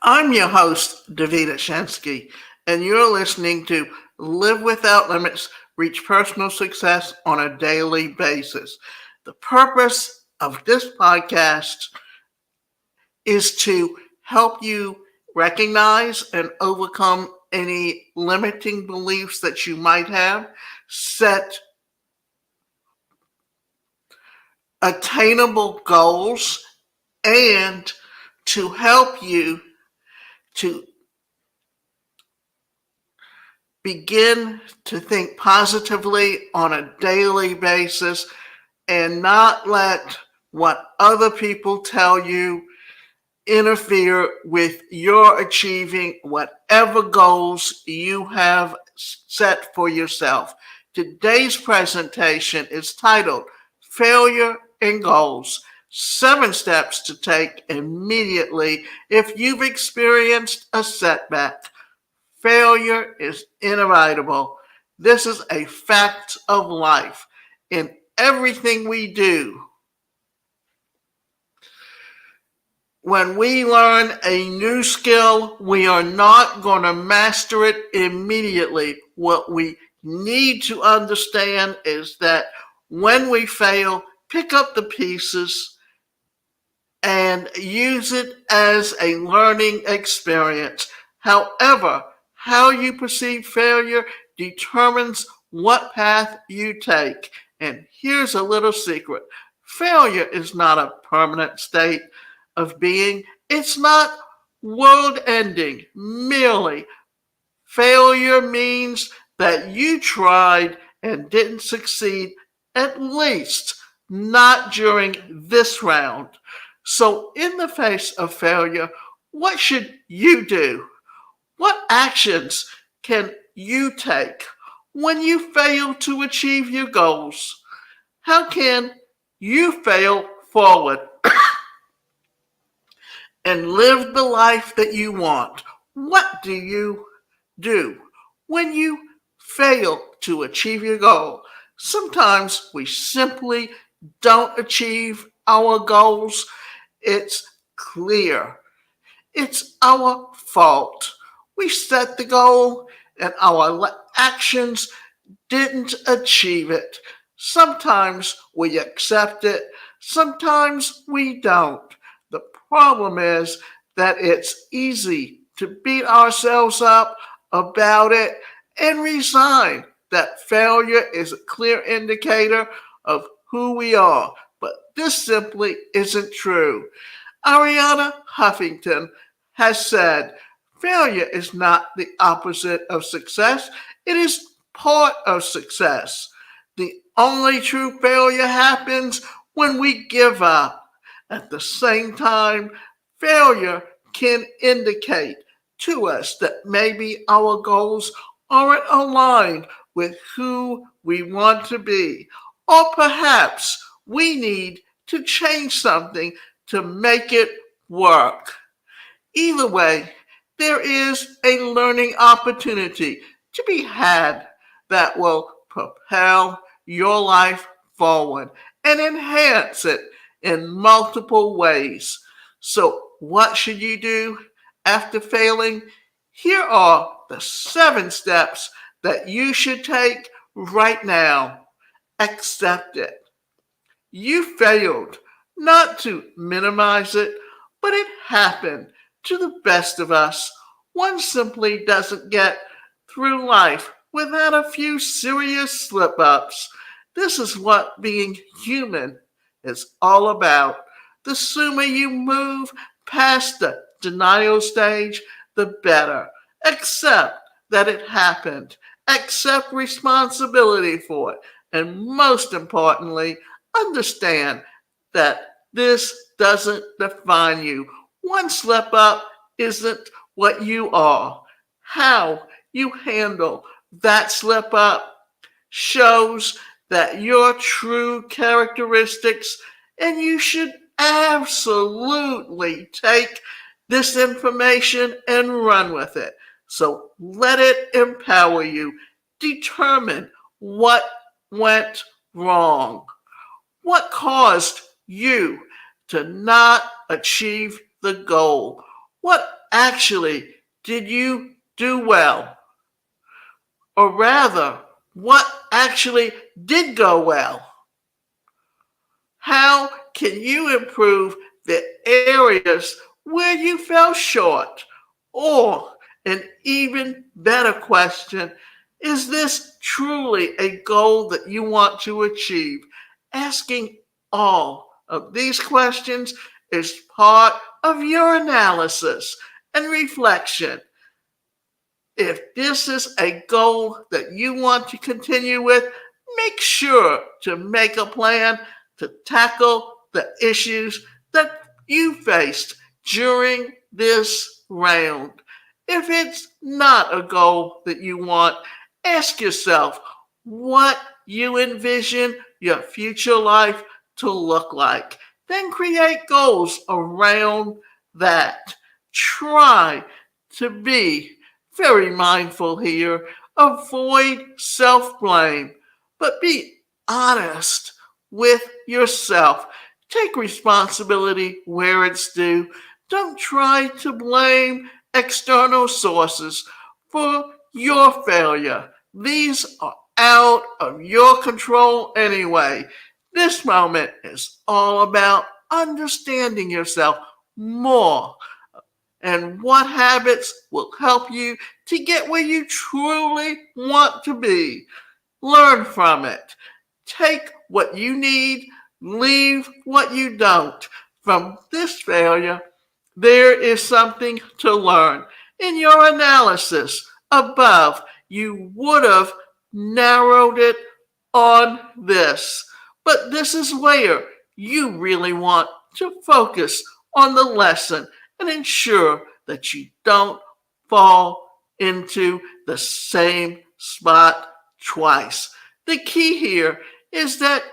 I'm your host, Davida Shensky, and you're listening to Live Without Limits, Reach Personal Success on a Daily Basis. The purpose of this podcast is to help you recognize and overcome any limiting beliefs that you might have, set attainable goals, and to help you to begin to think positively on a daily basis and not let what other people tell you interfere with your achieving whatever goals you have set for yourself. Today's presentation is titled Failure and Goals: 7 Steps to Take Immediately If You've Experienced a Setback. Failure is inevitable. This is a fact of life. In everything we do, when we learn a new skill, we are not going to master it immediately. What we need to understand is that when we fail, pick up the pieces and use it as a learning experience. However, how you perceive failure determines what path you take. And here's a little secret. Failure is not a permanent state of being. It's not world ending. Merely failure means that you tried and didn't succeed, at least not during this round. So in the face of failure, what should you do? What actions can you take when you fail to achieve your goals? How can you fail forward and live the life that you want? What do you do when you fail to achieve your goal? Sometimes we simply don't achieve our goals. It's clear. It's our fault. We set the goal and our actions didn't achieve it. Sometimes we accept it, sometimes we don't. The problem is that it's easy to beat ourselves up about it and resign. That failure is a clear indicator of who we are, but this simply isn't true. Ariana Huffington has said, failure is not the opposite of success, it is part of success. The only true failure happens when we give up. At the same time, failure can indicate to us that maybe our goals aren't aligned with who we want to be, or perhaps we need to change something to make it work. Either way, there is a learning opportunity to be had that will propel your life forward and enhance it in multiple ways. So, what should you do after failing? Here are the 7 steps that you should take right now. Accept it. You failed. Not to minimize it, but it happened to the best of us. One simply doesn't get through life without a few serious slip ups. This is what being human is all about. The sooner you move past the denial stage, the better. Accept that it happened. Accept responsibility for it. And most importantly, understand that this doesn't define you. One slip up isn't what you are. How you handle that slip up shows that your true characteristics, and you should absolutely take this information and run with it. So let it empower you. Determine what went wrong. What caused you to not achieve the goal? What actually did you do well? Or rather, what actually did go well? How can you improve the areas where you fell short? Or, an even better question, is this truly a goal that you want to achieve? Asking all of these questions is part of your analysis and reflection. If this is a goal that you want to continue with, make sure to make a plan to tackle the issues that you faced during this round. If it's not a goal that you want, ask yourself what you envision your future life to look like. Then create goals around that. Try to be very mindful here. Avoid self blame, but be honest with yourself. Take responsibility where it's due. Don't try to blame external sources for your failure. These are out of your control anyway. This moment is all about understanding yourself more and what habits will help you to get where you truly want to be. Learn from it. Take what you need, leave what you don't. From this failure, there is something to learn. In your analysis above, you would have narrowed it on this. But this is where you really want to focus on the lesson and ensure that you don't fall into the same spot twice. The key here is that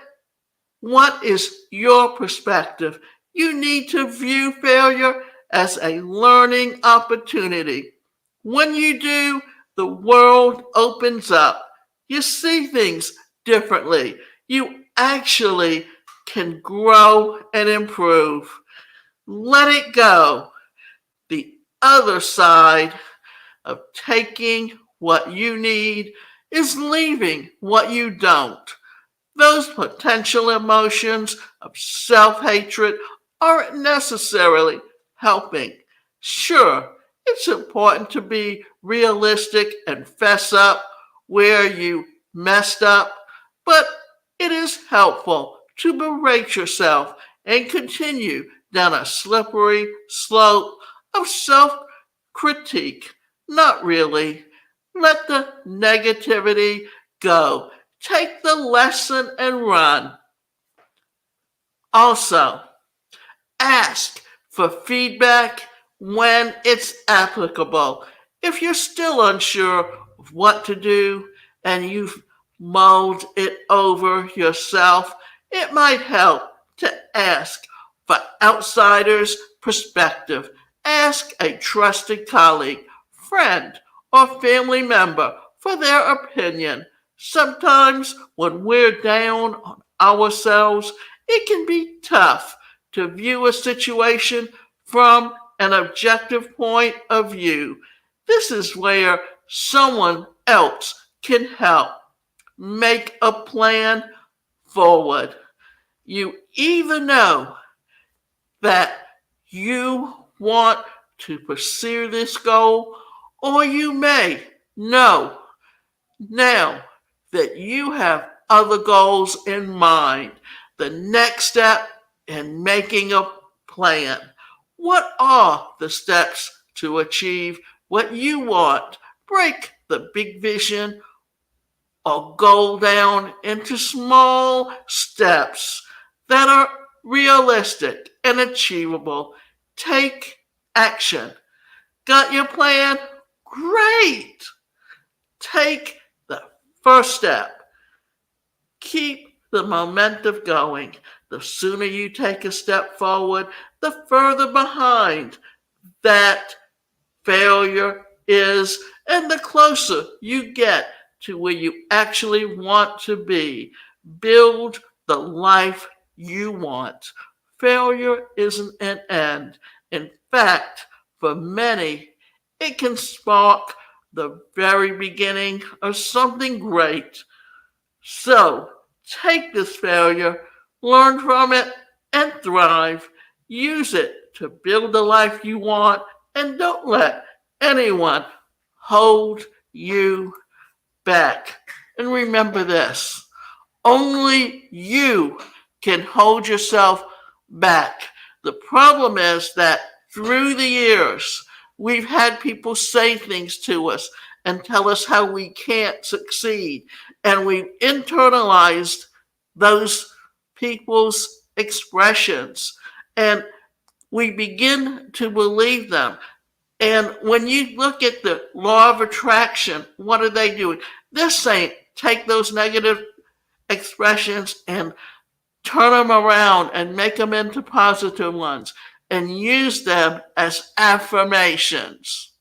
what is your perspective? You need to view failure as a learning opportunity. When you do, the world opens up. You see things differently. You actually can grow and improve. Let it go. The other side of taking what you need is leaving what you don't. Those potential emotions of self hatred aren't necessarily helping. Sure, it's important to be realistic and fess up where you messed up, but it is helpful to berate yourself and continue down a slippery slope of self critique. Not really. Let the negativity go. Take the lesson and run. Also, ask for feedback when it's applicable. If you're still unsure of what to do and you've mulled it over yourself, it might help to ask for outsiders' perspective. Ask a trusted colleague, friend, or family member for their opinion. Sometimes when we're down on ourselves, it can be tough to view a situation from an objective point of view. This is where someone else can help. Make a plan forward. You either know that you want to pursue this goal, or you may know now that you have other goals in mind. The next step in making a plan. What are the steps to achieve what you want? Break the big vision or goal down into small steps that are realistic and achievable. Take action. Got your plan? Great! Take the first step. Keep the momentum going. The sooner you take a step forward, the further behind that failure is, and the closer you get to where you actually want to be. Build the life you want. Failure isn't an end. In fact, For many, it can spark the very beginning of something great. So take this failure, learn from it, and thrive. Use it to build the life you want, and don't let anyone hold you back. And remember this, only you can hold yourself back. The problem is that through the years, we've had people say things to us and tell us how we can't succeed. And we've internalized those people's expressions. And we begin to believe them. And when you look at the law of attraction, what are they doing? They're saying, take those negative expressions and turn them around and make them into positive ones and use them as affirmations.